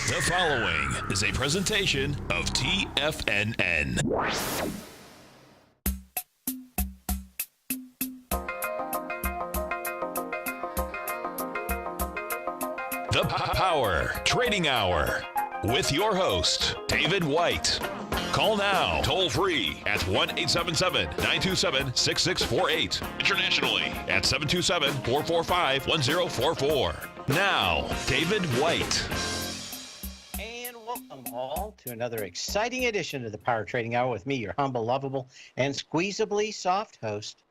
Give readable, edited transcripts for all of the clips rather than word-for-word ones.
The following is a presentation of TFNN. The Power Trading Hour with your host, David White. Call now, toll free at 1-877-927-6648. Internationally at 727-445-1044. Now, David White. And welcome all to another exciting edition of the Power Trading Hour with me, your humble, lovable, and squeezably soft host.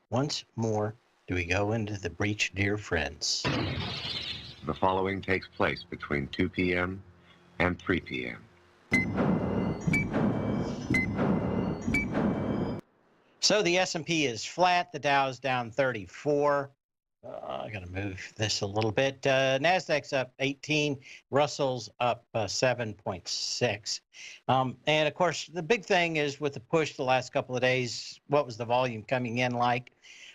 Once more, do we go into the breach, dear friends? The following takes place between 2 p.m. and 3 p.m. So the S&P is flat. The Dow is down 34. I got to move this a little bit. NASDAQ's up 18. Russell's up 7.6. And, of course, the big thing is with the push the last couple of days, what was the volume coming in like?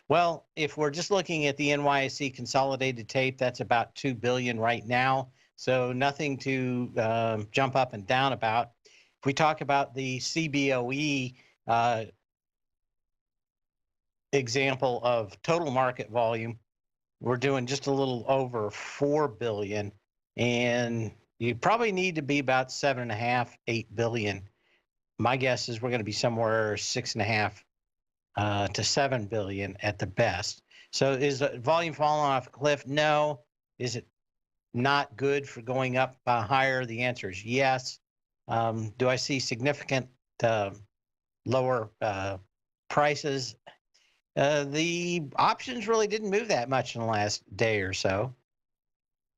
Well, if we're just looking at the NYSE consolidated tape, that's about $2 billion right now. So nothing to jump up and down about. If we talk about the CBOE example of total market volume, we're doing just a little over 4 billion, and you probably need to be about 7.5, 8 billion. My guess is we're going to be somewhere 6.5 to 7 billion at the best. So is the volume falling off a cliff? No. Is it not good for going up higher? The answer is yes. Do I see significant lower prices? The options really didn't move that much in the last day or so.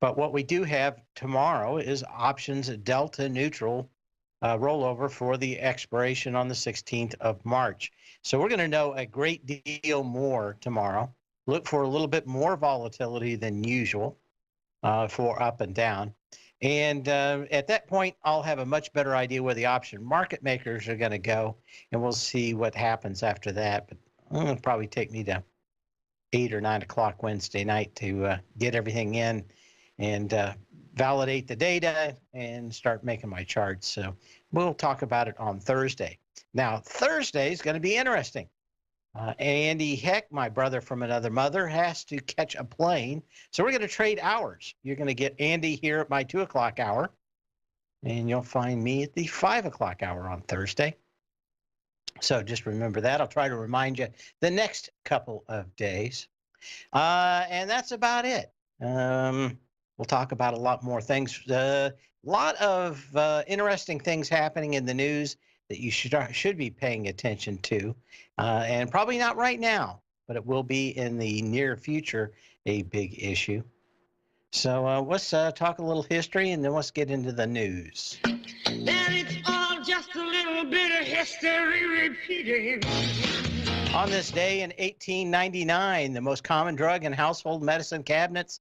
But what we do have tomorrow is options delta neutral rollover for the expiration on the 16th of March. So we're going to know a great deal more tomorrow. Look for a little bit more volatility than usual for up and down. And at that point, I'll have a much better idea where the option market makers are going to go, and we'll see what happens after that. But it'll probably take me to 8 or 9 o'clock Wednesday night to get everything in and validate the data and start making my charts. So we'll talk about it on Thursday. Now, Thursday is going to be interesting. Andy Heck, my brother from another mother, has to catch a plane. So we're going to trade hours. You're going to get Andy here at my 2 o'clock hour, and you'll find me at the 5 o'clock hour on Thursday. So just remember that. I'll try to remind you the next couple of days. And that's about it. We'll talk about a lot more things. A lot of interesting things happening in the news that you should be paying attention to. And probably not right now, but it will be in the near future a big issue. So let's talk a little history, and then let's get into the news. And it's all just a little bit of history repeating. On this day in 1899, the most common drug in household medicine cabinets,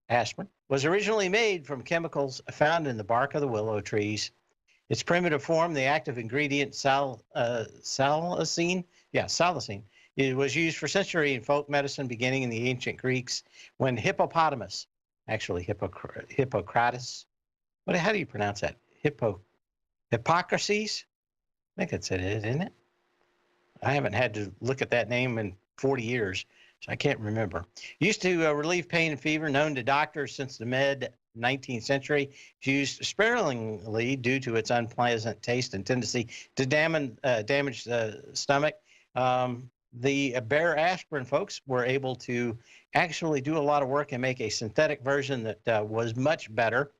aspirin, was originally made from chemicals found in the bark of the willow trees. Its primitive form, the active ingredient salicine, it was used for centuries in folk medicine, beginning in the ancient Greeks, when Hippopotamus, actually Hippocrates, how do you pronounce that? Hippocrates? I think that's it, isn't it? I haven't had to look at that name in 40 years, so I can't remember. Used to relieve pain and fever, known to doctors since the mid-19th century. It's used sparingly due to its unpleasant taste and tendency to damage the stomach. The Bayer aspirin folks were able to actually do a lot of work and make a synthetic version that was much better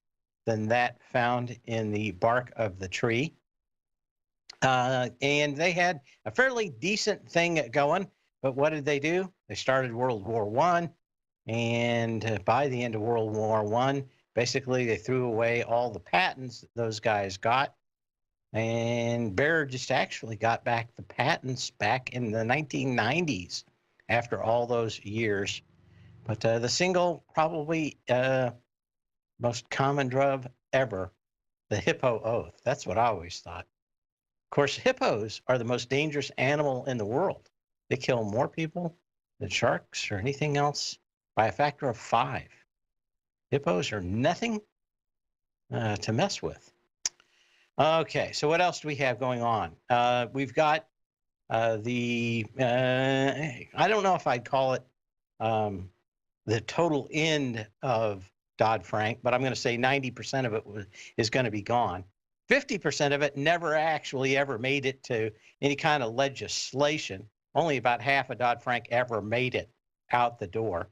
than that found in the bark of the tree. And they had a fairly decent thing going, but what did they do? They started World War I, and by the end of World War I, basically they threw away all the patents that those guys got, and Bayer just actually got back the patents back in the 1990s after all those years. But the single, probably most common drug ever, the hippo oath. That's what I always thought. Of course, hippos are the most dangerous animal in the world. They kill more people than sharks or anything else by a factor of 5. Hippos are nothing to mess with. Okay, so what else do we have going on? We've got I don't know if I'd call it the total end of Dodd-Frank, but I'm going to say 90% of it is going to be gone. 50% of it never actually ever made it to any kind of legislation. Only about half of Dodd-Frank ever made it out the door.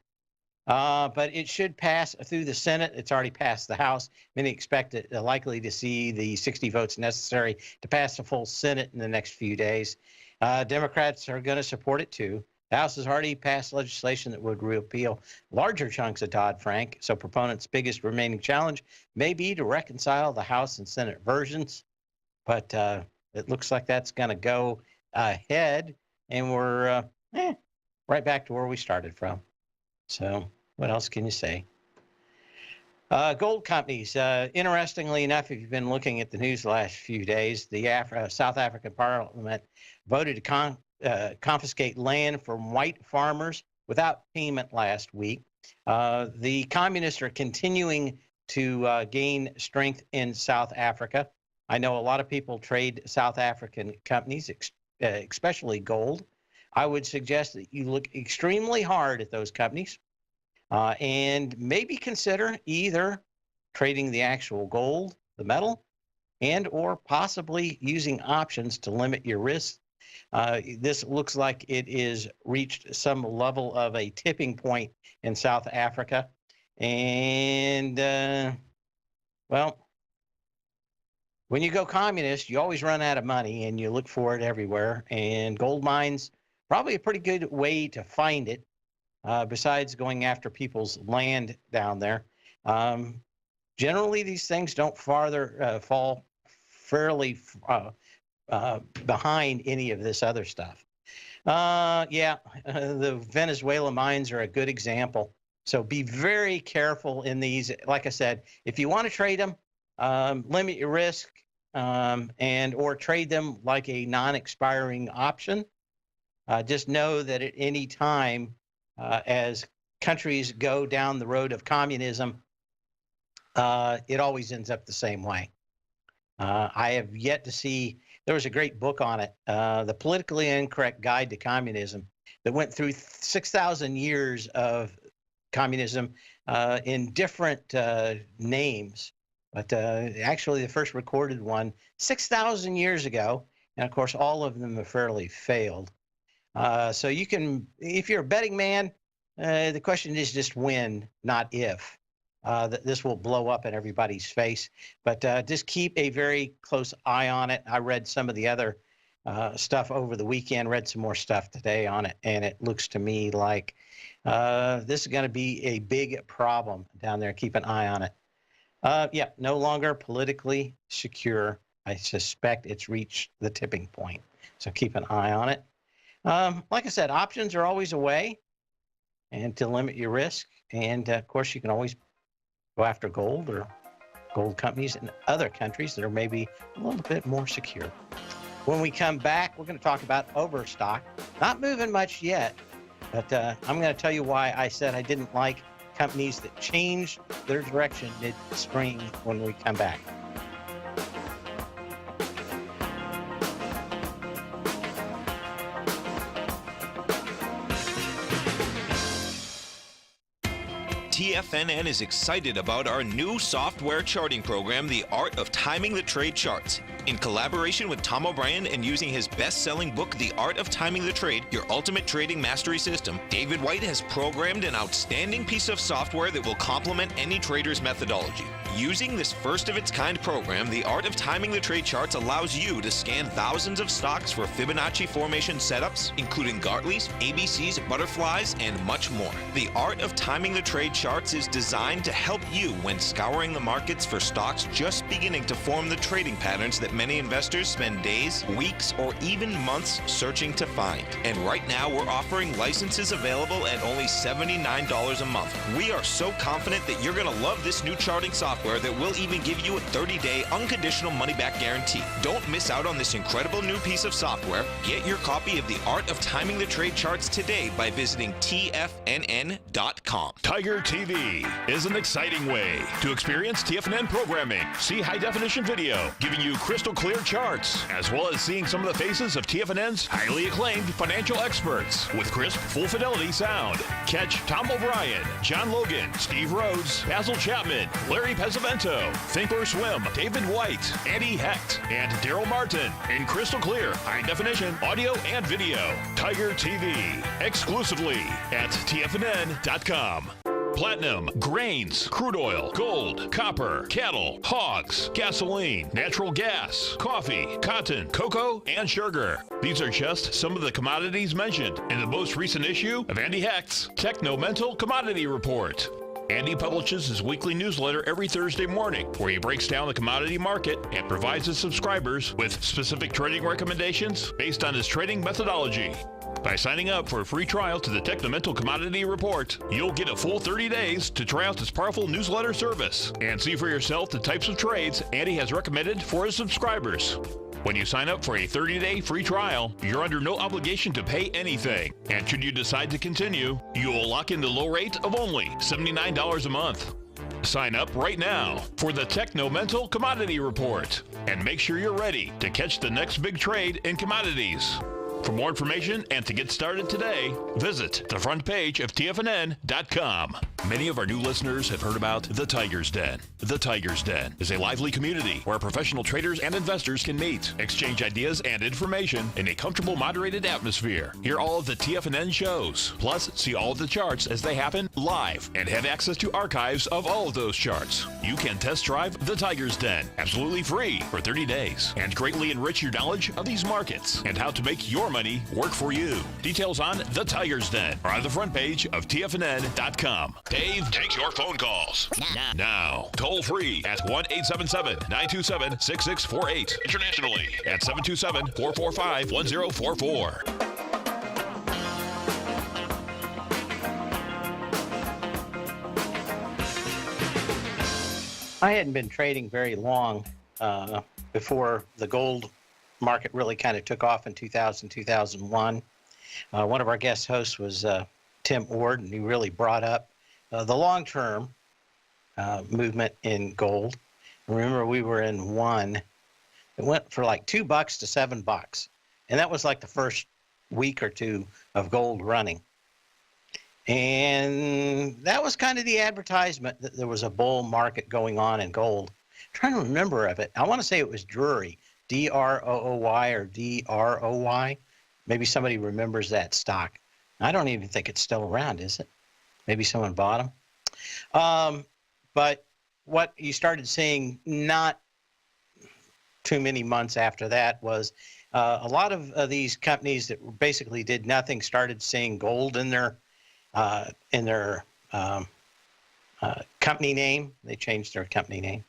But it should pass through the Senate. It's already passed the House. Many expect it likely to see the 60 votes necessary to pass the full Senate in the next few days. Democrats are going to support it too. The House has already passed legislation that would repeal larger chunks of Dodd-Frank, so proponents' biggest remaining challenge may be to reconcile the House and Senate versions, but it looks like that's going to go ahead, and we're right back to where we started from. So what else can you say? Gold companies. Interestingly enough, if you've been looking at the news the last few days, the South African Parliament voted to confiscate land from white farmers without payment last week. The communists are continuing to gain strength in South Africa. I know a lot of people trade South African companies, especially gold. I would suggest that you look extremely hard at those companies and maybe consider either trading the actual gold, the metal, and or possibly using options to limit your risk. This looks like it is reached some level of a tipping point in South Africa. And, well, when you go communist, you always run out of money and you look for it everywhere. And gold mines, probably a pretty good way to find it, besides going after people's land down there. Generally, these things don't fall fairly behind any of this other stuff. The Venezuela mines are a good example. So be very careful in these. Like I said, if you want to trade them, limit your risk and or trade them like a non-expiring option. Just know that at any time, as countries go down the road of communism, it always ends up the same way. I have yet to see, there was a great book on it, The Politically Incorrect Guide to Communism, that went through 6,000 years of communism in different names. But actually, the first recorded one 6,000 years ago, and of course, all of them have fairly failed. So you can, if you're a betting man, the question is just when, not if. That this will blow up in everybody's face. But just keep a very close eye on it. I read some of the other stuff over the weekend, read some more stuff today on it, and it looks to me like this is going to be a big problem down there. Keep an eye on it. No longer politically secure. I suspect it's reached the tipping point. So keep an eye on it. Like I said, options are always a way and to limit your risk. And of course, you can always go after gold or gold companies in other countries that are maybe a little bit more secure. When we come back, we're going to talk about overstock. Not moving much yet, but I'm going to tell you why I said I didn't like companies that changed their direction mid-spring when we come back. TFNN is excited about our new software charting program, The Art of Timing the Trade Charts. In collaboration with Tom O'Brien and using his best-selling book, The Art of Timing the Trade, Your Ultimate Trading Mastery System, David White has programmed an outstanding piece of software that will complement any trader's methodology. Using this first-of-its-kind program, The Art of Timing the Trade Charts allows you to scan thousands of stocks for Fibonacci formation setups, including Gartley's, ABC's, butterflies, and much more. The Art of Timing the Trade Charts is designed to help you when scouring the markets for stocks just beginning to form the trading patterns that that many investors spend days, weeks, or even months searching to find. And right now, we're offering licenses available at only $79 a month. We are so confident that you're going to love this new charting software that will even give you a 30-day unconditional money-back guarantee. Don't miss out on this incredible new piece of software. Get your copy of The Art of Timing the Trade Charts today by visiting TFNN.com. Tiger TV is an exciting way to experience TFNN programming. See high-definition video giving you crystal clear charts, as well as seeing some of the faces of TFNN's highly acclaimed financial experts with crisp, full-fidelity sound. Catch Tom O'Brien, John Logan, Steve Rhodes, Basil Chapman, Larry Pesavento, Think or Swim, David White, Andy Hecht, and Daryl Martin in crystal clear, high-definition audio and video. Tiger TV, exclusively at TFNN.com. Platinum, grains, crude oil, gold, copper, cattle, hogs, gasoline, natural gas, coffee, cotton, cocoa, and sugar. These are just some of the commodities mentioned in the most recent issue of Andy Hecht's Techno-Mental Commodity Report. Andy publishes his weekly newsletter every Thursday morning, where he breaks down the commodity market and provides his subscribers with specific trading recommendations based on his trading methodology. By signing up for a free trial to the Techno-Mental Commodity Report, you'll get a full 30 days to try out this powerful newsletter service and see for yourself the types of trades Andy has recommended for his subscribers. When you sign up for a 30-day free trial, you're under no obligation to pay anything. And should you decide to continue, you will lock in the low rate of only $79 a month. Sign up right now for the Techno-Mental Commodity Report and make sure you're ready to catch the next big trade in commodities. For more information and to get started today, visit the front page of TFNN.com. Many of our new listeners have heard about The Tiger's Den. The Tiger's Den is a lively community where professional traders and investors can meet, exchange ideas and information in a comfortable, moderated atmosphere. Hear all of the TFNN shows, plus see all of the charts as they happen live and have access to archives of all of those charts. You can test drive The Tiger's Den absolutely free for 30 days and greatly enrich your knowledge of these markets and how to make your money work for you. Details on The Tiger's Den are on the front page of TFNN.com. Dave takes your phone calls now. Toll free at 1-877-927-6648. Internationally at 727-445-1044. I hadn't been trading very long before the gold market really kind of took off in 2000, 2001. One of our guest hosts was Tim Ord, and he really brought up the long-term movement in gold. Remember, we were in one. It went for like $2 to $7, and that was like the first week or two of gold running. And that was kind of the advertisement that there was a bull market going on in gold. I'm trying to remember of it. I want to say it was Drury, D-R-O-O-Y or D-R-O-Y. Maybe somebody remembers that stock. I don't even think it's still around, is it? Maybe someone bought them. But what you started seeing not too many months after that was a lot of these companies that basically did nothing started seeing gold in their company name. They changed their company name.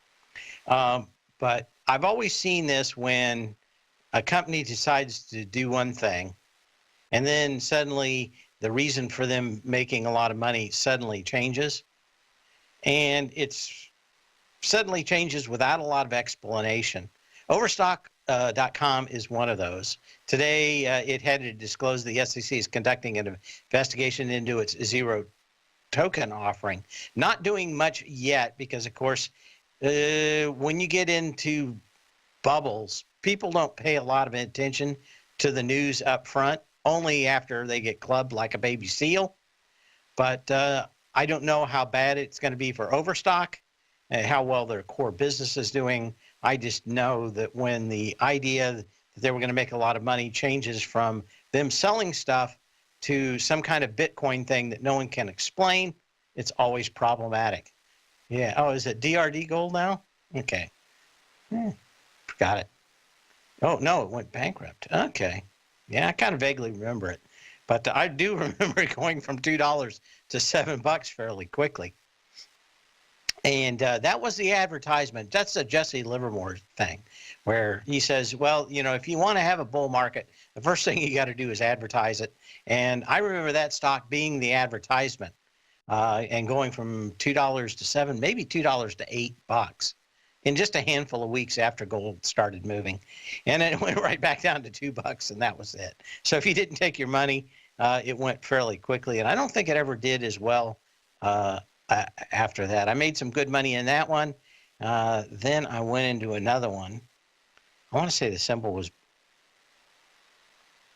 But I've always seen this when a company decides to do one thing, and then suddenly the reason for them making a lot of money suddenly changes. And it's suddenly changes without a lot of explanation. Overstock.com is one of those. Today, it had to disclose the SEC is conducting an investigation into its zero token offering. Not doing much yet because, of course, when you get into bubbles, people don't pay a lot of attention to the news up front, only after they get clubbed like a baby seal. But I don't know how bad it's going to be for Overstock, how well their core business is doing. I just know that when the idea that they were going to make a lot of money changes from them selling stuff to some kind of Bitcoin thing that no one can explain, it's always problematic. Yeah. Oh, is it DRD Gold now? Okay. Forgot it. Oh, no, it went bankrupt. Okay. Yeah, I kind of vaguely remember it. But I do remember it going from $2 to $7 fairly quickly. And that was the advertisement. That's a Jesse Livermore thing, where he says, well, if you want to have a bull market, the first thing you got to do is advertise it. And I remember that stock being the advertisement and going from $2 to $7, maybe $2 to $8 in just a handful of weeks after gold started moving. And then it went right back down to $2, and that was it. So if you didn't take your money, it went fairly quickly. And I don't think it ever did as well after that. I made some good money in that one. Then I went into another one. I want to say the symbol was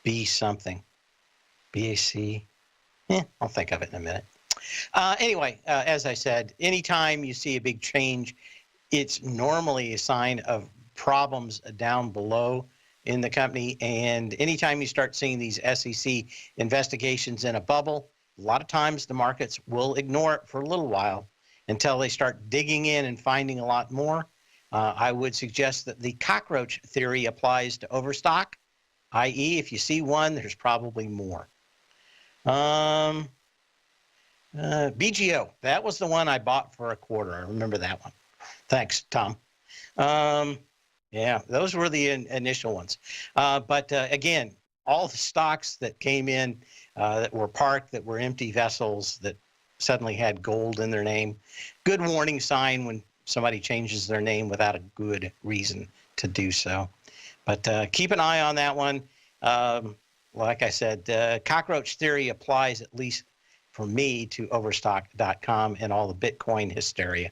B something. BAC. I'll think of it in a minute. Anyway, as I said, anytime you see a big change, it's normally a sign of problems down below in the company. And anytime you start seeing these SEC investigations in a bubble, a lot of times the markets will ignore it for a little while until they start digging in and finding a lot more. I would suggest that the cockroach theory applies to overstock, i.e., if you see one, there's probably more. BGO, that was the one I bought for $0.25. I remember that one. Thanks, Tom. Yeah, those were the initial ones. But again, all the stocks that came in that were parked, that were empty vessels, that suddenly had gold in their name. Good warning sign when somebody changes their name without a good reason to do so. But keep an eye on that one. Like I said, cockroach theory applies, at least for me, to overstock.com and all the Bitcoin hysteria.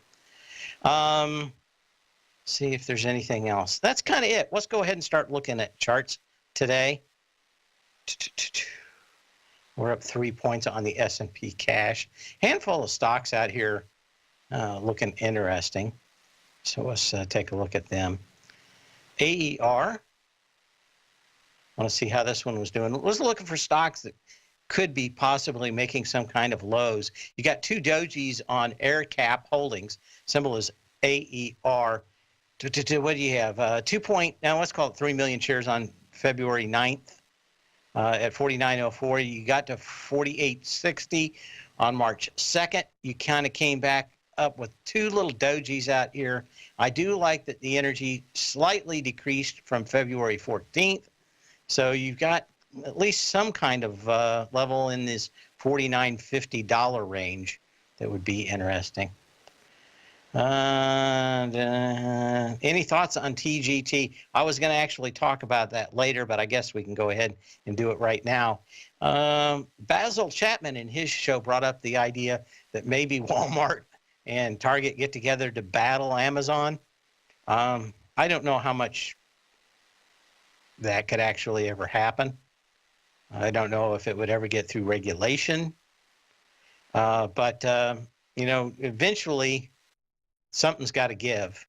See if there's anything else. That's kind of it. Let's go ahead and start looking at charts today. We're up 3 points on the S&P cash. Handful of stocks out here looking interesting. So let's take a look at them. AER. I want to see how this one was doing. Was looking for stocks that could be possibly making some kind of lows. You got two dojis on AirCap Holdings. Symbol is AER. What do you have? Now let's call it 3 million shares on February 9th at 49.04. You got to 48.60 on March 2nd. You kind of came back up with two little dojis out here. I do like that the energy slightly decreased from February 14th. So you've got at least some kind of level in this $49.50 range that would be interesting. Any thoughts on TGT? I was going to actually talk about that later, but I guess we can go ahead and do it right now. Basil Chapman in his show brought up the idea that maybe Walmart and Target get together to battle Amazon. I don't know how much that could actually ever happen. I don't know if it would ever get through regulation. But eventually something's got to give.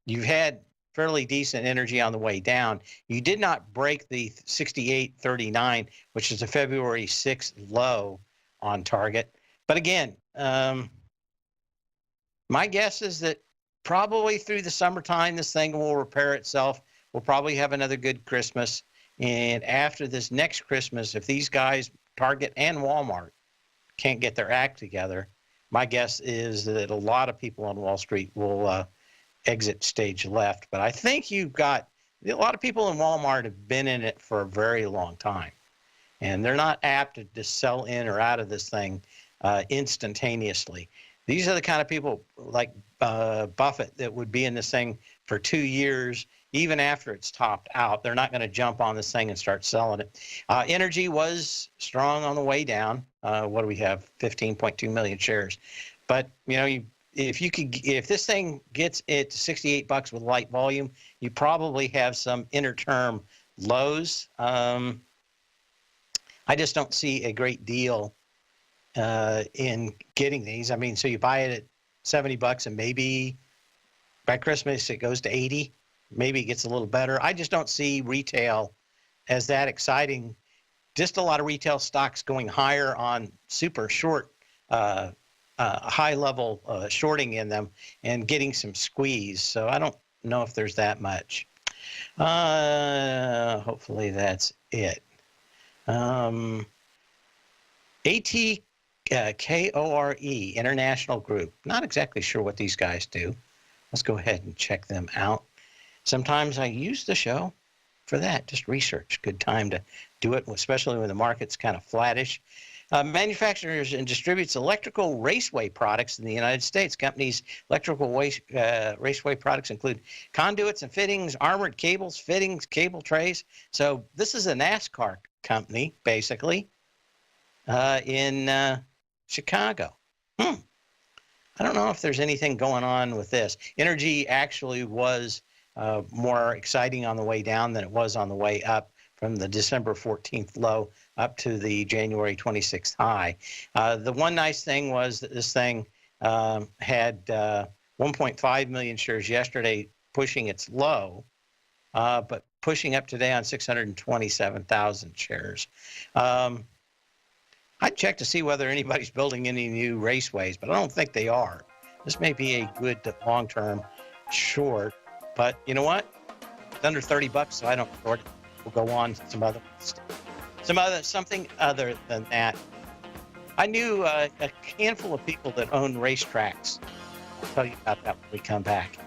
You've had fairly decent energy on the way down. You did not break the 68.39, which is a February 6th low on Target. But again, my guess is that probably through the summertime, this thing will repair itself. We'll probably have another good Christmas. And after this next Christmas, if these guys, Target and Walmart, can't get their act together, my guess is that a lot of people on Wall Street will exit stage left. But I think you've got a lot of people in Walmart have been in it for a very long time. And they're not apt to just sell in or out of this thing instantaneously. These are the kind of people like Buffett that would be in this thing for 2 years, even after it's topped out. They're not going to jump on this thing and start selling it. Energy was strong on the way down. What do we have? 15.2 million shares. But if this thing gets it to $68 with light volume, you probably have some interterm lows. I just don't see a great deal in getting these. I mean, so you buy it at $70 and maybe by Christmas it goes to 80. Maybe it gets a little better. I just don't see retail as that exciting. Just a lot of retail stocks going higher on super short, high level shorting in them and getting some squeeze. So I don't know if there's that much. Hopefully that's it. KORE, International Group. Not exactly sure what these guys do. Let's go ahead and check them out. Sometimes I use the show for that, just research. Good time to do it, especially when the market's kind of flattish. Manufactures and distributes electrical raceway products in the United States. Company's electrical raceway products include conduits and fittings, armored cables, fittings, cable trays. So this is a NASCAR company, basically, in Chicago. I don't know if there's anything going on with this. Energy actually was more exciting on the way down than it was on the way up, from the December 14th low up to the January 26th high. The one nice thing was that this thing had 1.5 million shares yesterday, pushing its low, but pushing up today on 627,000 shares. I'd check to see whether anybody's building any new raceways, but I don't think they are. This may be a good long-term short, but you know what? It's under $30, so I don't short it. We'll go on to something other than that. I knew a handful of people that own racetracks. I'll tell you about that when we come back.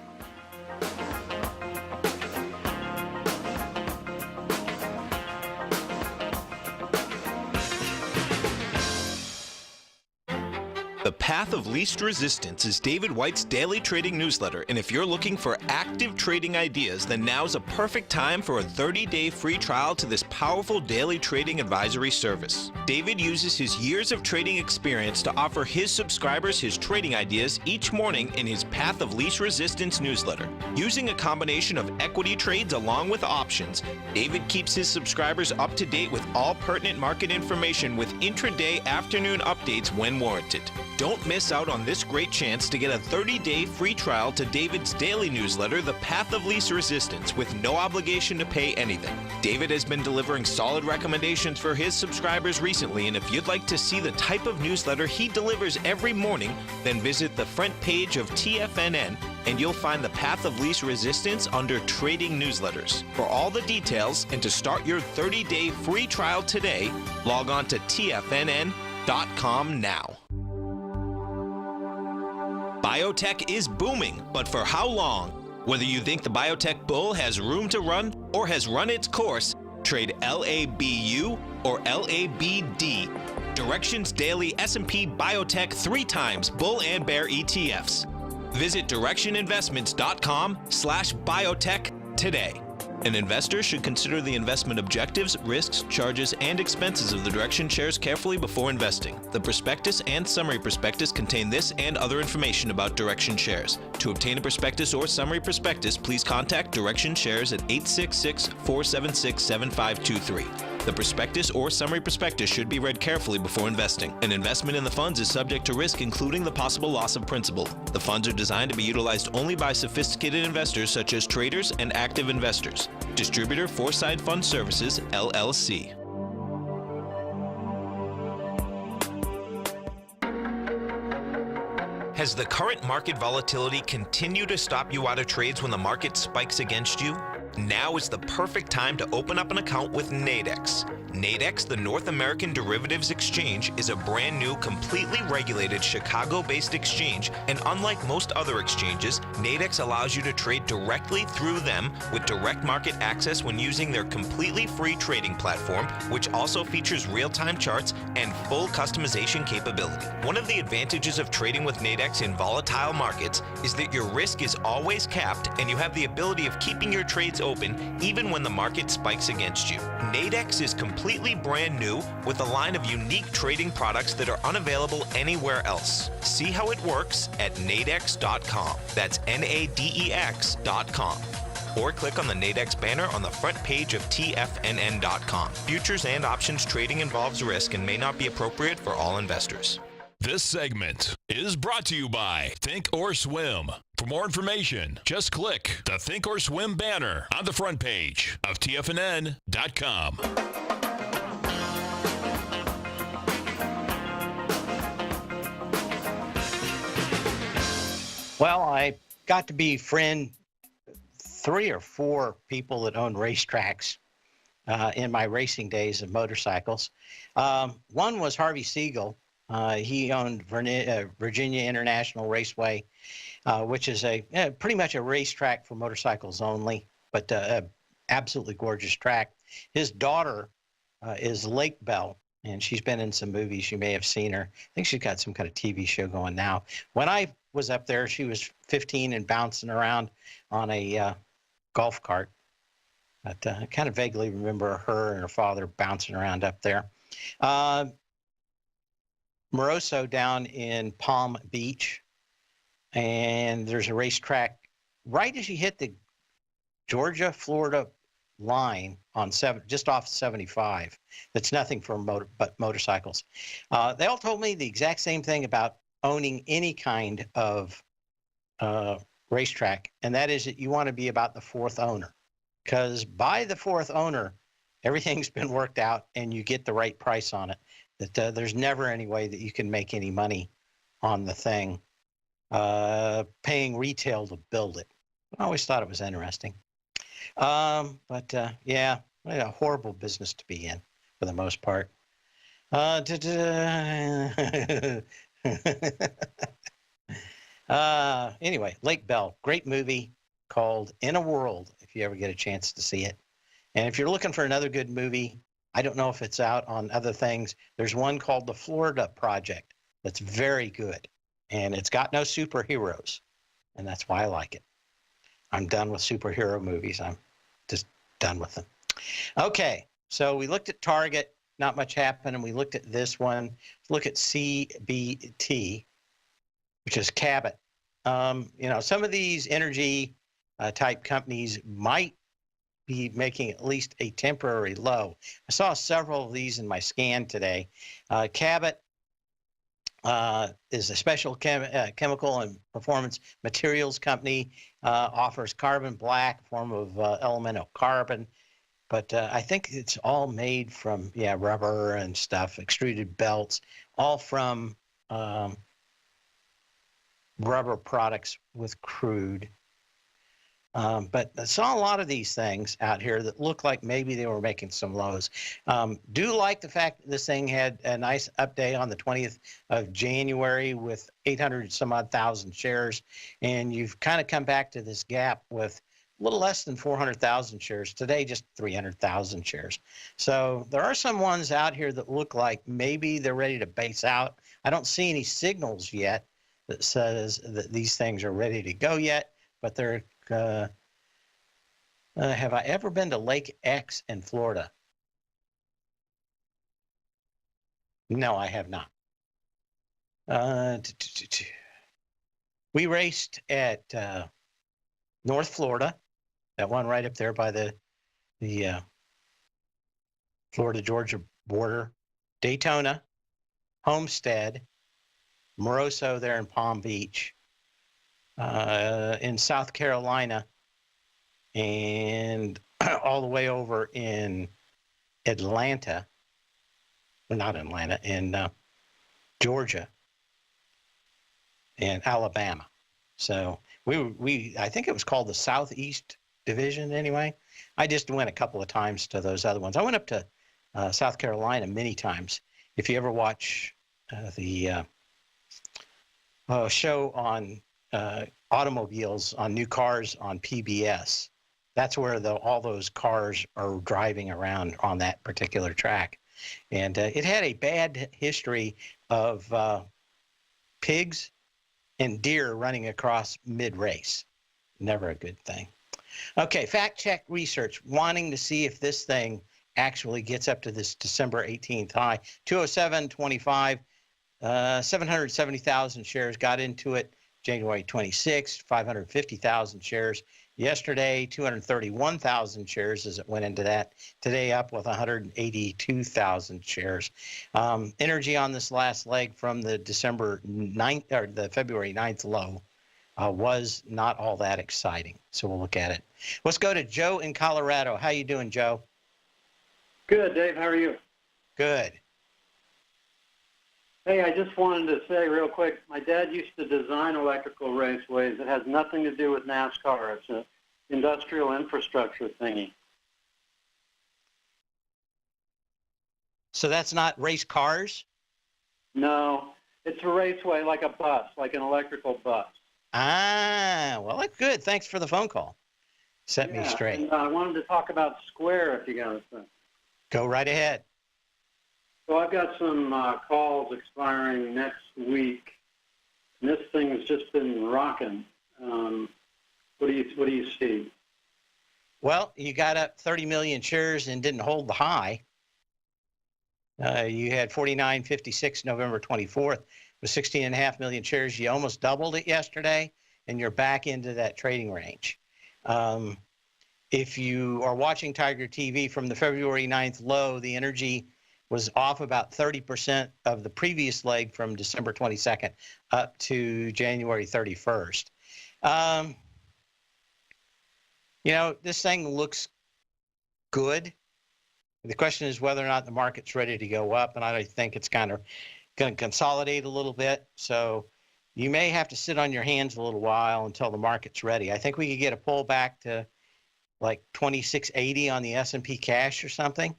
The Path of Least Resistance is David White's daily trading newsletter, and if you're looking for active trading ideas, then now's a perfect time for a 30-day free trial to this powerful daily trading advisory service. David uses his years of trading experience to offer his subscribers his trading ideas each morning in his Path of Least Resistance newsletter. Using a combination of equity trades along with options, David keeps his subscribers up to date with all pertinent market information with intraday afternoon updates when warranted. Don't miss out on this great chance to get a 30-day free trial to David's daily newsletter, The Path of Least Resistance, with no obligation to pay anything. David has been delivering solid recommendations for his subscribers recently, and if you'd like to see the type of newsletter he delivers every morning, then visit the front page of TFNN and you'll find the Path of Least Resistance under Trading Newsletters. For all the details and to start your 30-day free trial today, log on to TFNN.com now. Biotech is booming, but for how long? Whether you think the biotech bull has room to run or has run its course, trade LABU or LABD. Directions Daily S&P Biotech 3 times bull and bear ETFs. Visit directioninvestments.com/biotech today. An investor should consider the investment objectives, risks, charges, and expenses of the Direction shares carefully before investing. The prospectus and summary prospectus contain this and other information about Direction shares. To obtain a prospectus or summary prospectus, please contact Direction shares at 866-476-7523. The prospectus or summary prospectus should be read carefully before investing. An investment in the funds is subject to risk, including the possible loss of principal. The funds are designed to be utilized only by sophisticated investors such as traders and active investors. Distributor Foreside Fund Services, LLC. Has the current market volatility continued to stop you out of trades when the market spikes against you? Now is the perfect time to open up an account with Nadex. Nadex, the North American Derivatives Exchange, is a brand new, completely regulated Chicago-based exchange, and unlike most other exchanges, Nadex allows you to trade directly through them with direct market access when using their completely free trading platform, which also features real-time charts and full customization capability. One of the advantages of trading with Nadex in volatile markets is that your risk is always capped and you have the ability of keeping your trades open even when the market spikes against you. Nadex is completely brand new with a line of unique trading products that are unavailable anywhere else. See how it works at nadex.com. That's NADEX.com. Or click on the Nadex banner on the front page of TFNN.com. Futures and options trading involves risk and may not be appropriate for all investors. This segment is brought to you by Thinkorswim. For more information, just click the Thinkorswim banner on the front page of TFNN.com. Well, I got to befriend 3 or 4 people that own racetracks in my racing days of motorcycles. One was Harvey Siegel, He owned Virginia International Raceway, which is pretty much a racetrack for motorcycles only, but absolutely gorgeous track. His daughter is Lake Bell, and she's been in some movies. You may have seen her. I think she's got some kind of TV show going now. When I was up there, she was 15 and bouncing around on a golf cart. But I kind of vaguely remember her and her father bouncing around up there. Moroso down in Palm Beach, and there's a racetrack right as you hit the Georgia-Florida line on just off 75. That's nothing for but motorcycles. They all told me the exact same thing about owning any kind of racetrack, and that is that you want to be about the fourth owner, because by the fourth owner, everything's been worked out and you get the right price on it. That there's never any way that you can make any money on the thing, paying retail to build it. I always thought it was interesting. Yeah, a horrible business to be in for the most part. Anyway, Lake Bell, great movie called In a World, if you ever get a chance to see it. And if you're looking for another good movie, I don't know if it's out on other things. There's one called The Florida Project that's very good, and it's got no superheroes, and that's why I like it. I'm done with superhero movies. I'm just done with them. Okay, so we looked at Target, not much happened, and we looked at this one. Let's look at CBT, which is Cabot. Some of these energy type companies might be making at least a temporary low. I saw several of these in my scan today. Cabot is a special chemical and performance materials company, offers carbon black, a form of elemental carbon. But I think it's all made from, rubber and stuff, extruded belts, all from rubber products with crude. But I saw a lot of these things out here that look like maybe they were making some lows. Do like the fact that this thing had a nice update on the 20th of January with 800 some odd thousand shares. And you've kind of come back to this gap with a little less than 400,000 shares. Today, just 300,000 shares. So there are some ones out here that look like maybe they're ready to base out. I don't see any signals yet that says that these things are ready to go yet, but they're have I ever been to Lake X in Florida? No, I have not. We raced at North Florida, that one right up there by the Florida-Georgia border, Daytona, Homestead, Moroso there in Palm Beach, in South Carolina, and all the way over in Atlanta, well, not Atlanta, in Georgia and Alabama. So I think it was called the Southeast Division anyway. I just went a couple of times to those other ones. I went up to South Carolina many times. If you ever watch the show on automobiles, on new cars on PBS, that's where all those cars are driving around on that particular track. And it had a bad history of pigs and deer running across mid-race. Never a good thing. Okay, fact check research, wanting to see if this thing actually gets up to this December 18th high. 207.25, 770,000 shares got into it January 26th, 550,000 shares. Yesterday, 231,000 shares as it went into that. Today up with 182,000 shares. Energy on this last leg from the December 9th or the February 9th low was not all that exciting. So we'll look at it. Let's go to Joe in Colorado. How you doing, Joe? Good, Dave. How are you? Good. Hey, I just wanted to say real quick, my dad used to design electrical raceways. It has nothing to do with NASCAR. It's an industrial infrastructure thingy. So that's not race cars? No, it's a raceway like a bus, like an electrical bus. Ah, well, that's good. Thanks for the phone call. Set me straight. And I wanted to talk about Square if you got a second. Go right ahead. So I've got some calls expiring next week, and this thing has just been rocking. What do you see? Well, you got up 30 million shares and didn't hold the high. You had 49.56 November 24th with 16.5 million shares. You almost doubled it yesterday, and you're back into that trading range. If you are watching Tiger TV from the February 9th low, the energy was off about 30% of the previous leg from December 22nd up to January 31st. You know, this thing looks good. The question is whether or not the market's ready to go up, and I think it's kind of going to consolidate a little bit. So you may have to sit on your hands a little while until the market's ready. I think we could get a pullback to like 2680 on the S&P cash or something.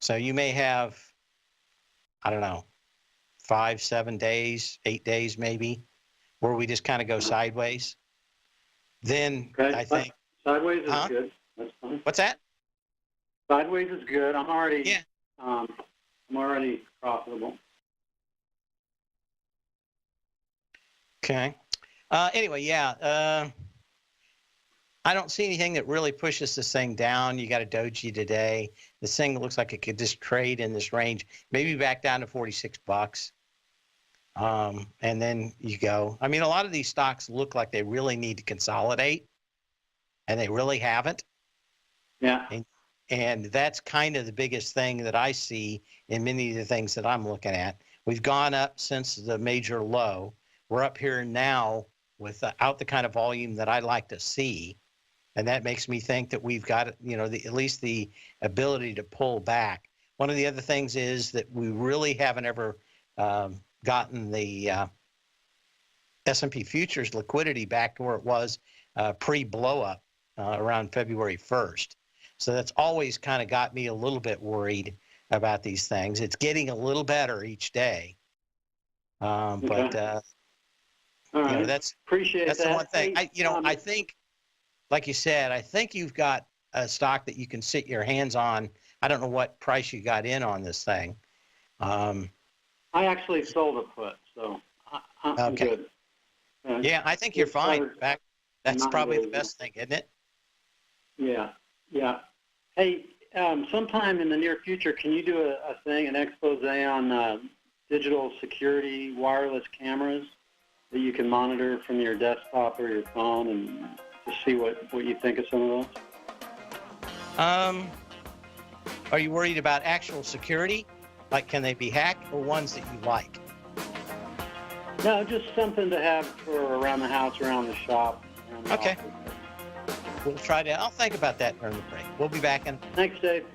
So you may have, I don't know, 5, 7 days, 8 days maybe, where we just kind of go sideways. Then Okay. I think Sideways is good. That's fine. What's that? Sideways is good. I'm already Yeah. I'm already profitable. Okay. Anyway, yeah. I don't see anything that really pushes this thing down. You got a doji today. This thing looks like it could just trade in this range, maybe back down to $46. And then you go. I mean, a lot of these stocks look like they really need to consolidate, and they really haven't. Yeah. And that's kind of the biggest thing that I see in many of the things that I'm looking at. We've gone up since the major low. We're up here now without the kind of volume that I like to see. And that makes me think that we've got, you know, at least the ability to pull back. One of the other things is that we really haven't ever gotten the S&P futures liquidity back to where it was pre-blow-up around February 1st. So that's always kind of got me a little bit worried about these things. It's getting a little better each day. Okay. But All right. you know, that's Appreciate that. the one thing. Hey, I think, like you said, I think you've got a stock that you can sit your hands on. I don't know what price you got in on this thing. I actually sold a put, so I'm Okay. good. Yeah, I think you're fine. In fact, that's not probably the really- best thing, isn't it? Yeah. Hey, sometime in the near future, can you do a thing, an expose on digital security wireless cameras that you can monitor from your desktop or your phone and just see what you think of some of those? Are you worried about actual security? Like, can they be hacked, or ones that you like? No, just something to have for around the house, around the shop. Around the Okay. office. We'll try to. I'll think about that during the break. We'll be back in. Thanks, Dave.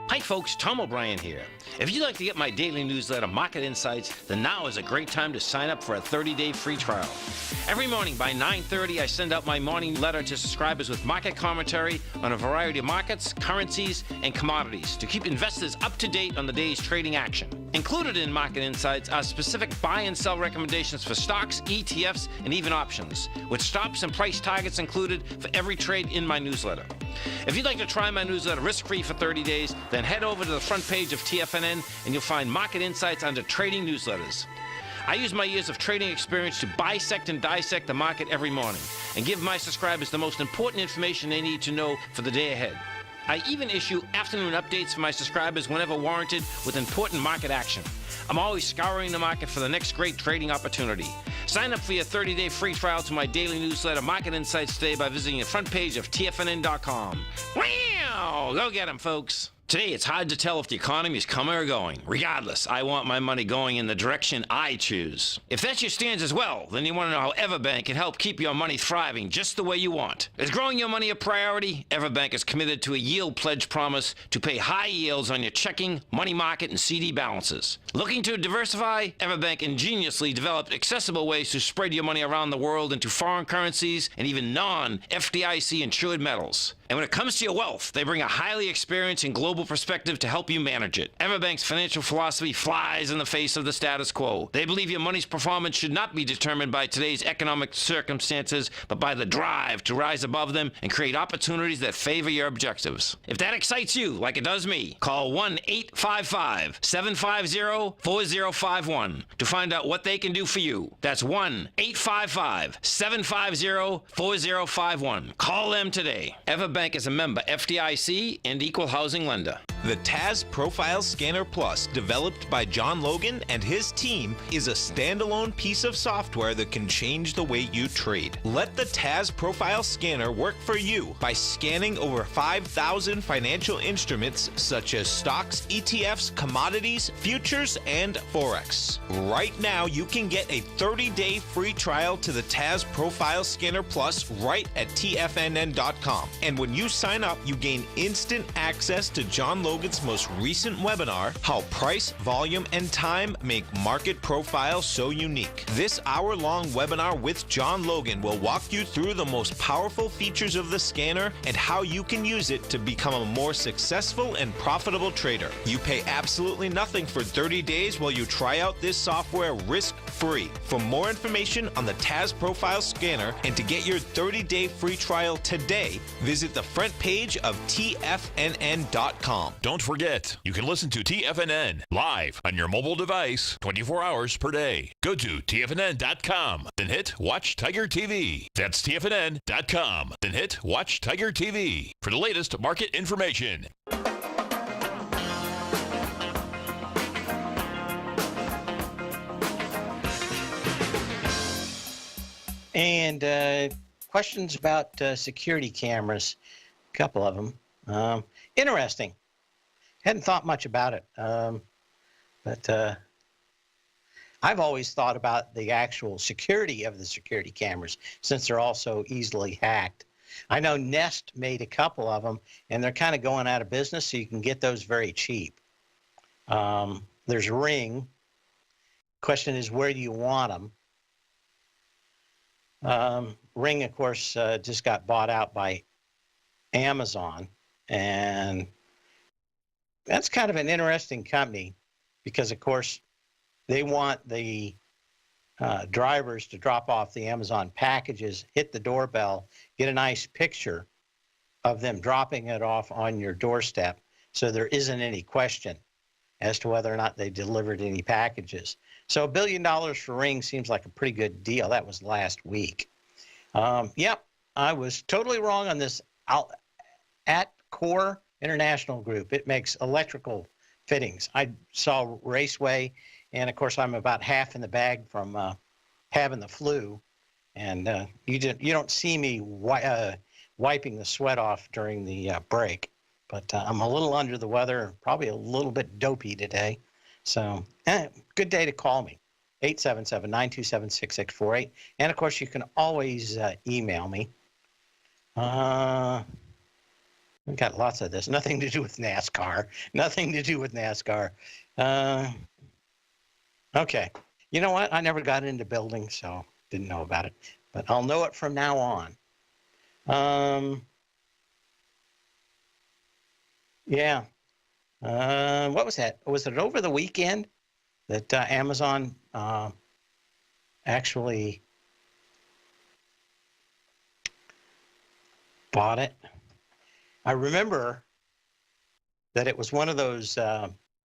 Hi folks, Tom O'Brien here. If you'd like to get my daily newsletter, Market Insights, then now is a great time to sign up for a 30-day free trial. Every morning by 9:30, I send out my morning letter to subscribers with market commentary on a variety of markets, currencies, and commodities to keep investors up to date on the day's trading action. Included in Market Insights are specific buy and sell recommendations for stocks, ETFs, and even options, with stops and price targets included for every trade in my newsletter. If you'd like to try my newsletter risk-free for 30 days, then head over to the front page of TFNN and you'll find Market Insights under Trading Newsletters. I use my years of trading experience to bisect and dissect the market every morning and give my subscribers the most important information they need to know for the day ahead. I even issue afternoon updates for my subscribers whenever warranted with important market action. I'm always scouring the market for the next great trading opportunity. Sign up for your 30-day free trial to my daily newsletter, Market Insights, today by visiting the front page of TFNN.com. Wow! Go get 'em, folks! Today, it's hard to tell if the economy is coming or going. Regardless, I want my money going in the direction I choose. If that's your stance as well, then you want to know how Everbank can help keep your money thriving just the way you want. Is growing your money a priority? Everbank is committed to a yield pledge promise to pay high yields on your checking, money market, and CD balances. Looking to diversify? Everbank ingeniously developed accessible ways to spread your money around the world into foreign currencies and even non-FDIC insured metals. And when it comes to your wealth, they bring a highly experienced and global perspective to help you manage it. Everbank's financial philosophy flies in the face of the status quo. They believe your money's performance should not be determined by today's economic circumstances, but by the drive to rise above them and create opportunities that favor your objectives. If that excites you, like it does me, call 1-855-750-4051 to find out what they can do for you. That's 1-855-750-4051. Call them today. Everbank is a member FDIC and equal housing lender. The TAS Profile Scanner Plus, developed by John Logan and his team, is a standalone piece of software that can change the way you trade. Let the TAS Profile Scanner work for you by scanning over 5,000 financial instruments such as stocks, ETFs, commodities, futures, and Forex. Right now, you can get a 30-day free trial to the TAS Profile Scanner Plus right at TFNN.com. And when you sign up, you gain instant access to John Logan's most recent webinar, How Price, Volume, and Time Make Market Profiles So Unique. This hour-long webinar with John Logan will walk you through the most powerful features of the scanner and how you can use it to become a more successful and profitable trader. You pay absolutely nothing for 30 days while you try out this software risk-free. For more information on the TAS Profile Scanner and to get your 30-day free trial today, visit the front page of TFNN.com. Don't forget, you can listen to TFNN live on your mobile device 24 hours per day. Go to TFNN.com, then hit Watch Tiger TV. That's TFNN.com, then hit Watch Tiger TV for the latest market information. And questions about security cameras, a couple of them. Interesting. Hadn't thought much about it, but I've always thought about the actual security of the security cameras since they're all so easily hacked. I know Nest made a couple of them, and they're kind of going out of business, so you can get those very cheap. There's Ring. Question is, where do you want them? Ring, of course, just got bought out by Amazon, and that's kind of an interesting company because, of course, they want the drivers to drop off the Amazon packages, hit the doorbell, get a nice picture of them dropping it off on your doorstep so there isn't any question as to whether or not they delivered any packages. So $1 billion for Ring seems like a pretty good deal. That was last week. Yep, I was totally wrong on this. At Core International Group, it makes electrical fittings. I saw Raceway, and of course I'm about half in the bag from having the flu, and you don't see me wiping the sweat off during the break, but I'm a little under the weather, probably a little bit dopey today. So good day to call me, 877-927-6648, and of course you can always email me. We've got lots of this. Nothing to do with NASCAR. Nothing to do with NASCAR. Okay. You know what? I never got into building, so didn't know about it. But I'll know it from now on. Yeah. What was that? Was it over the weekend that Amazon actually bought it? I remember that it was one of those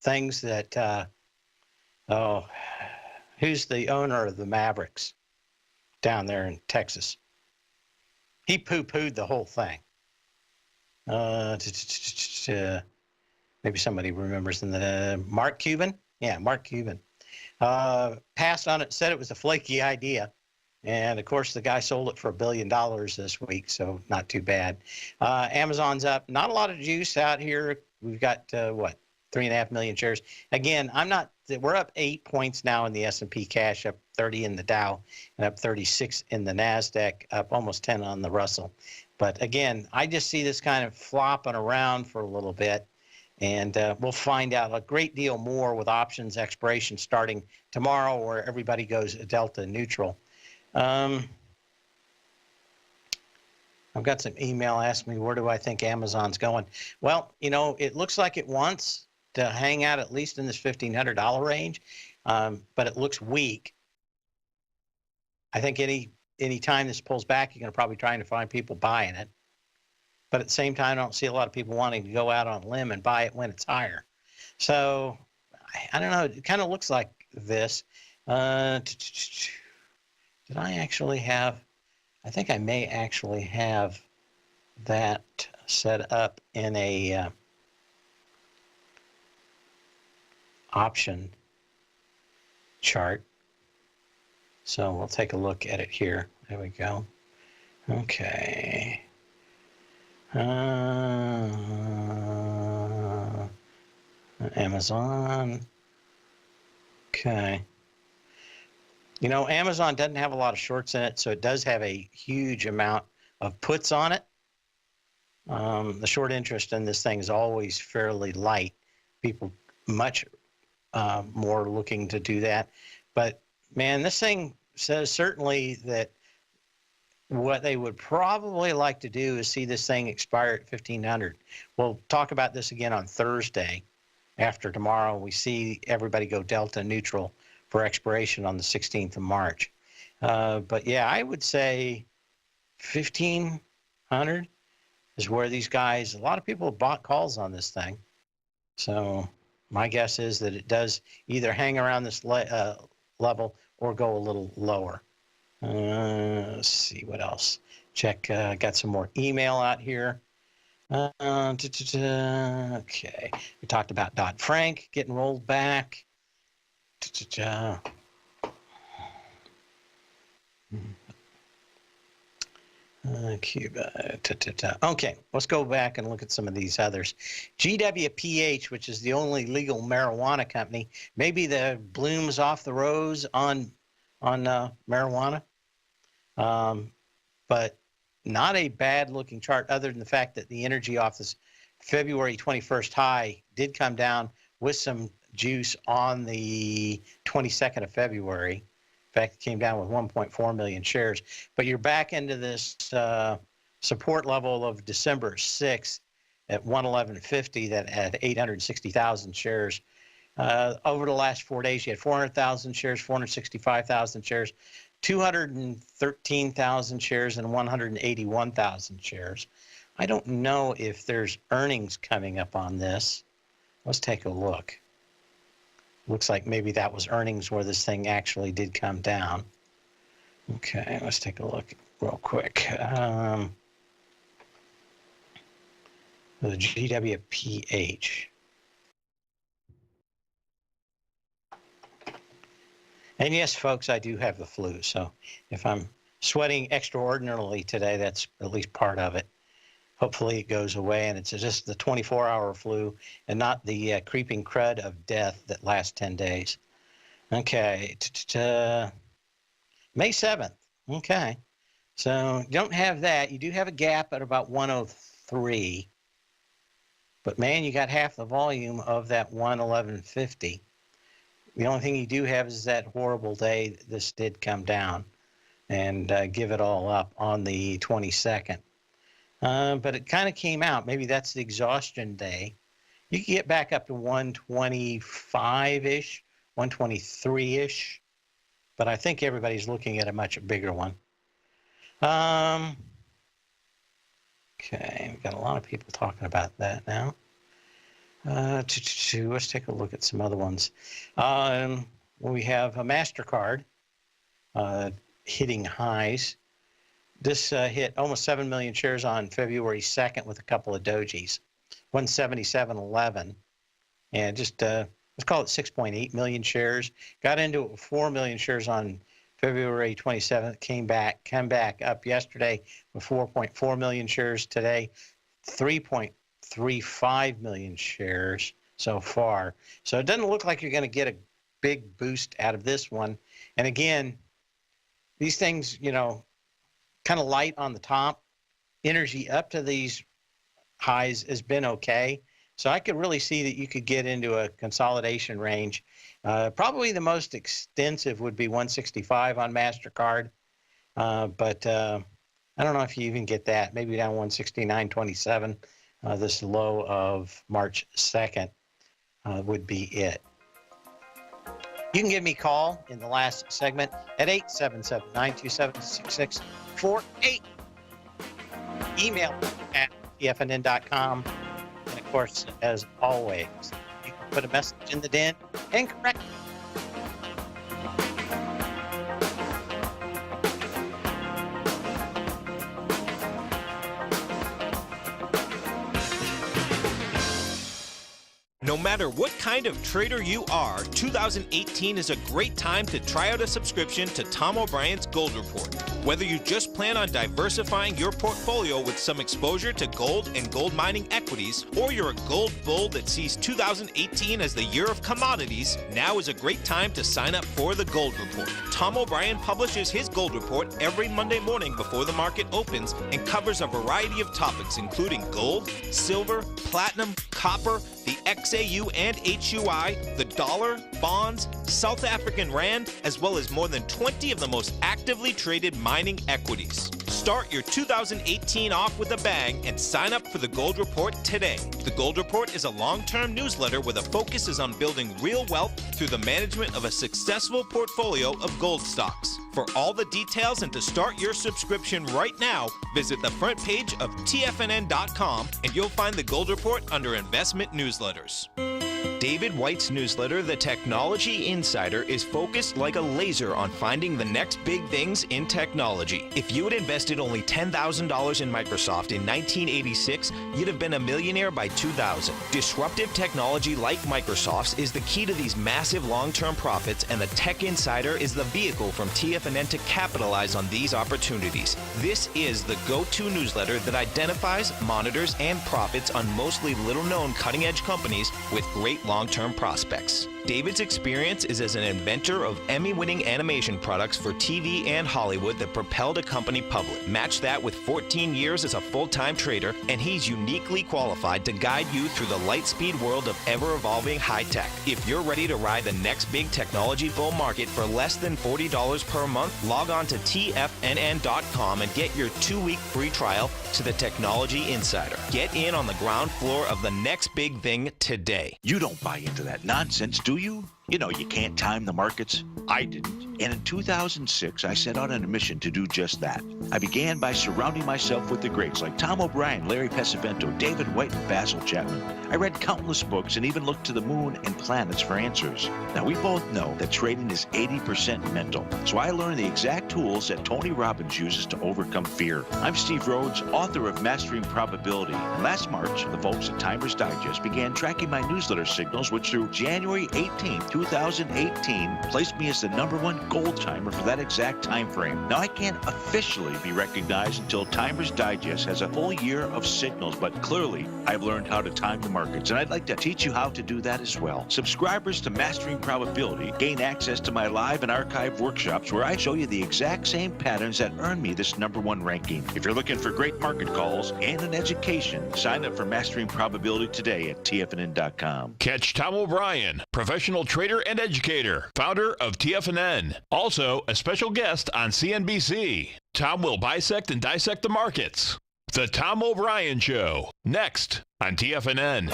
things that, who's the owner of the Mavericks down there in Texas? He poo-pooed the whole thing. Maybe somebody remembers Mark Cuban? Yeah, Mark Cuban. Passed on it, said it was a flaky idea. And of course, the guy sold it for $1 billion this week, so not too bad. Amazon's up. Not a lot of juice out here. We've got, 3.5 million shares. Again, we're up 8 points now in the S&P cash, up 30 in the Dow, and up 36 in the NASDAQ, up almost 10 on the Russell. But again, I just see this kind of flopping around for a little bit, and we'll find out a great deal more with options expiration starting tomorrow, where everybody goes delta neutral. I've got some email asking me, where do I think Amazon's going? Well, it looks like it wants to hang out at least in this $1,500 range, but it looks weak. I think any time this pulls back, you're going to probably trying to find people buying it. But at the same time, I don't see a lot of people wanting to go out on a limb and buy it when it's higher. So I don't know. It kind of looks like this. Did I actually have? I think I may actually have that set up in a option chart. So we'll take a look at it here. There we go. Okay. Amazon. Okay. Amazon doesn't have a lot of shorts in it, so it does have a huge amount of puts on it. The short interest in this thing is always fairly light. People much more looking to do that. But, man, this thing says certainly that what they would probably like to do is see this thing expire at 1,500. We'll talk about this again on Thursday. After tomorrow, we see everybody go delta neutral for expiration on the 16th of March. But yeah, I would say 1,500 is where these guys, a lot of people have bought calls on this thing. So my guess is that it does either hang around this level or go a little lower. Let's see what else. Check, got some more email out here. Okay, we talked about Dodd-Frank getting rolled back. Cuba. Okay, let's go back and look at some of these others. GWPH, which is the only legal marijuana company, maybe the blooms off the rose on marijuana, but not a bad looking chart other than the fact that the energy off this February 21st high did come down with some juice on the 22nd of February. In fact, it came down with 1.4 million shares. But you're back into this support level of December 6th at 111.50 that had 860,000 shares. Over the last 4 days, you had 400,000 shares, 465,000 shares, 213,000 shares, and 181,000 shares. I don't know if there's earnings coming up on this. Let's take a look. Looks like maybe that was earnings where this thing actually did come down. Okay, let's take a look real quick. The GWPH. And yes, folks, I do have the flu. So if I'm sweating extraordinarily today, that's at least part of it. Hopefully it goes away and it's just the 24-hour flu and not the creeping crud of death that lasts 10 days. Okay, May 7th. Okay, so you don't have that. You do have a gap at about 103. But man, you got half the volume of that 111.50. The only thing you do have is that horrible day this did come down and give it all up on the 22nd. But it kind of came out. Maybe that's the exhaustion day. You can get back up to 125-ish, 123-ish. But I think everybody's looking at a much bigger one. Okay, we've got a lot of people talking about that now. Let's take a look at some other ones. We have a MasterCard hitting highs. This hit almost 7 million shares on February 2nd with a couple of dojis, 177.11. And just let's call it 6.8 million shares. Got into it with 4 million shares on February 27th, come back up yesterday with 4.4 million shares today, 3.35 million shares so far. So it doesn't look like you're going to get a big boost out of this one. And again, these things, kind of light on the top. Energy up to these highs has been okay. So I could really see that you could get into a consolidation range. Probably the most extensive would be 165 on MasterCard. But I don't know if you even get that. Maybe down 169.27. This low of March 2nd would be it. You can give me a call in the last segment at 877-927-6648. Email at tfnn.com. And, of course, as always, you can put a message in the den and correct it. No matter what kind of trader you are, 2018 is a great time to try out a subscription to Tom O'Brien's Gold Report. Whether you just plan on diversifying your portfolio with some exposure to gold and gold mining equities, or you're a gold bull that sees 2018 as the year of commodities, now is a great time to sign up for the Gold Report. Tom O'Brien publishes his Gold Report every Monday morning before the market opens and covers a variety of topics including gold, silver, platinum, copper, the XAU and HUI, the dollar, bonds, South African rand, as well as more than 20 of the most actively traded mining equities. Start your 2018 off with a bang and sign up for the Gold Report today. The Gold Report is a long-term newsletter where the focus is on building real wealth through the management of a successful portfolio of gold stocks. For all the details and to start your subscription right now, visit the front page of TFNN.com and you'll find the Gold Report under Investment Newsletters. David White's newsletter, The Technology Insider, is focused like a laser on finding the next big things in technology. If you had invested only $10,000 in Microsoft in 1986, you'd have been a millionaire by 2000. Disruptive technology like Microsoft's is the key to these massive long-term profits, and the Tech Insider is the vehicle from TFNN to capitalize on these opportunities. This is the go-to newsletter that identifies, monitors, and profits on mostly little-known cutting-edge companies with great long-term prospects. David's experience is as an inventor of Emmy-winning animation products for TV and Hollywood that propelled a company public. Match that with 14 years as a full-time trader, and he's uniquely qualified to guide you through the light-speed world of ever-evolving high-tech. If you're ready to ride the next big technology bull market for less than $40 per month, log on to TFNN.com and get your 2-week free trial to the Technology Insider. Get in on the ground floor of the next big thing today. You don't buy into that nonsense, do you? You know you can't time the markets. I didn't. And in 2006, I set out on a mission to do just that. I began by surrounding myself with the greats like Tom O'Brien, Larry Pesavento, David White, and Basil Chapman. I read countless books and even looked to the moon and planets for answers. Now, we both know that trading is 80% mental. So I learned the exact tools that Tony Robbins uses to overcome fear. I'm Steve Rhodes, author of Mastering Probability. And last March, the folks at Timers Digest began tracking my newsletter signals, which through January 18, 2018, placed me as the #1 gold timer for that exact time frame. Now, I can't officially be recognized until Timers Digest has a full year of signals, but clearly I've learned how to time the markets, and I'd like to teach you how to do that as well. Subscribers to Mastering Probability gain access to my live and archive workshops where I show you the exact same patterns that earned me this #1 ranking. If you're looking for great market calls and an education, sign up for Mastering Probability today at TFNN.com. Catch Tom O'Brien, professional trader and educator, founder of TFNN. Also, a special guest on CNBC. Tom will bisect and dissect the markets. The Tom O'Brien Show, next on TFNN.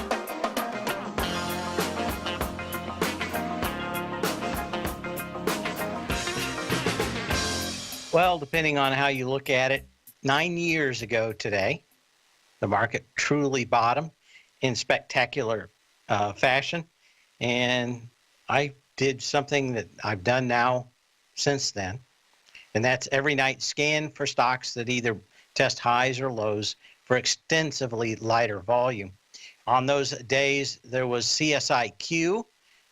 Well, depending on how you look at it, 9 years ago today, the market truly bottomed in spectacular fashion. And I did something that I've done now since then, and that's every night scan for stocks that either test highs or lows for extensively lighter volume. On those days, there was CSIQ.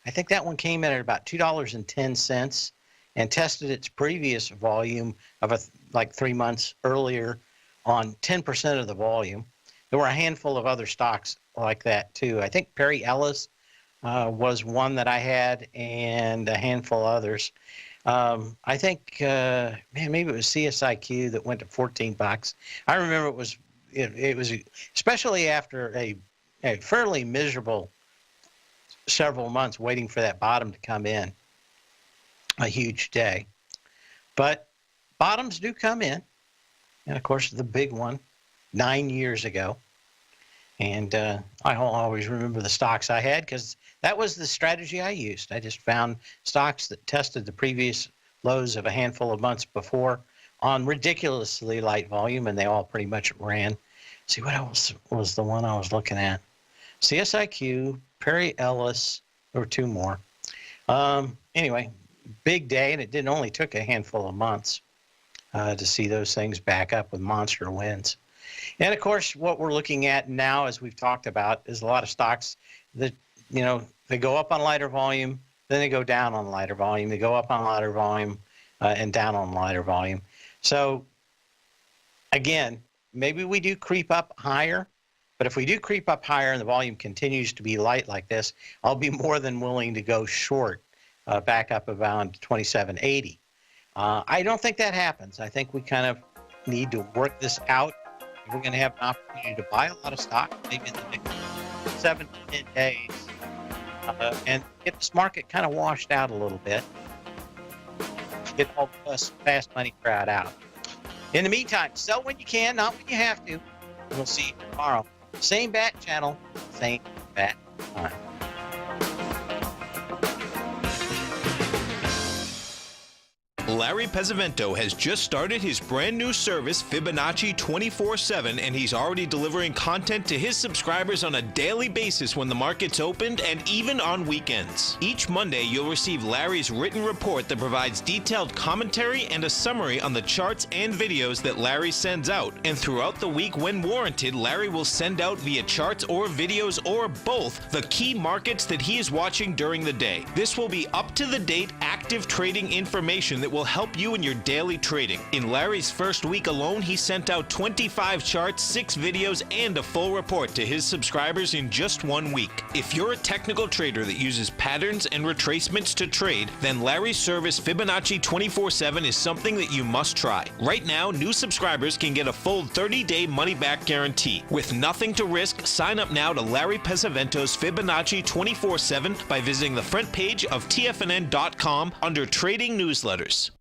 I think that one came in at about $2.10 and tested its previous volume of like 3 months earlier on 10% of the volume. There were a handful of other stocks like that too. I think Perry Ellis was one that I had, and a handful of others. I think, maybe it was CSIQ that went to $14. I remember it was especially after a fairly miserable several months waiting for that bottom to come in, a huge day. But bottoms do come in, and of course the big one 9 years ago. And I will always remember the stocks I had because that was the strategy I used. I just found stocks that tested the previous lows of a handful of months before on ridiculously light volume, and they all pretty much ran. See, what else was the one I was looking at? CSIQ, Perry Ellis, there were two more. Anyway, big day, and it didn't only took a handful of months to see those things back up with monster wins. And of course, what we're looking at now, as we've talked about, is a lot of stocks that, they go up on lighter volume, then they go down on lighter volume. They go up on lighter volume and down on lighter volume. So again, maybe we do creep up higher, but if we do creep up higher and the volume continues to be light like this, I'll be more than willing to go short back up around 2780. I don't think that happens. I think we kind of need to work this out. We're going to have an opportunity to buy a lot of stock, maybe in the next 7 to 10 days, and get this market kind of washed out a little bit. Get all the fast money crowd out. In the meantime, sell when you can, not when you have to. We'll see you tomorrow. Same bat channel, same bat time. Larry Pesavento has just started his brand new service, Fibonacci 24/7, and he's already delivering content to his subscribers on a daily basis when the market's opened and even on weekends. Each Monday, you'll receive Larry's written report that provides detailed commentary and a summary on the charts and videos that Larry sends out. And throughout the week, when warranted, Larry will send out via charts or videos or both the key markets that he is watching during the day. This will be up-to-the-date, active trading information that will help you in your daily trading. In Larry's first week alone, he sent out 25 charts, 6 videos, and a full report to his subscribers in just 1 week. If you're a technical trader that uses patterns and retracements to trade, then Larry's service Fibonacci 24/7 is something that you must try. Right now, new subscribers can get a full 30-day money-back guarantee. With nothing to risk, sign up now to Larry Pesavento's Fibonacci 24/7 by visiting the front page of TFNN.com under Trading Newsletters.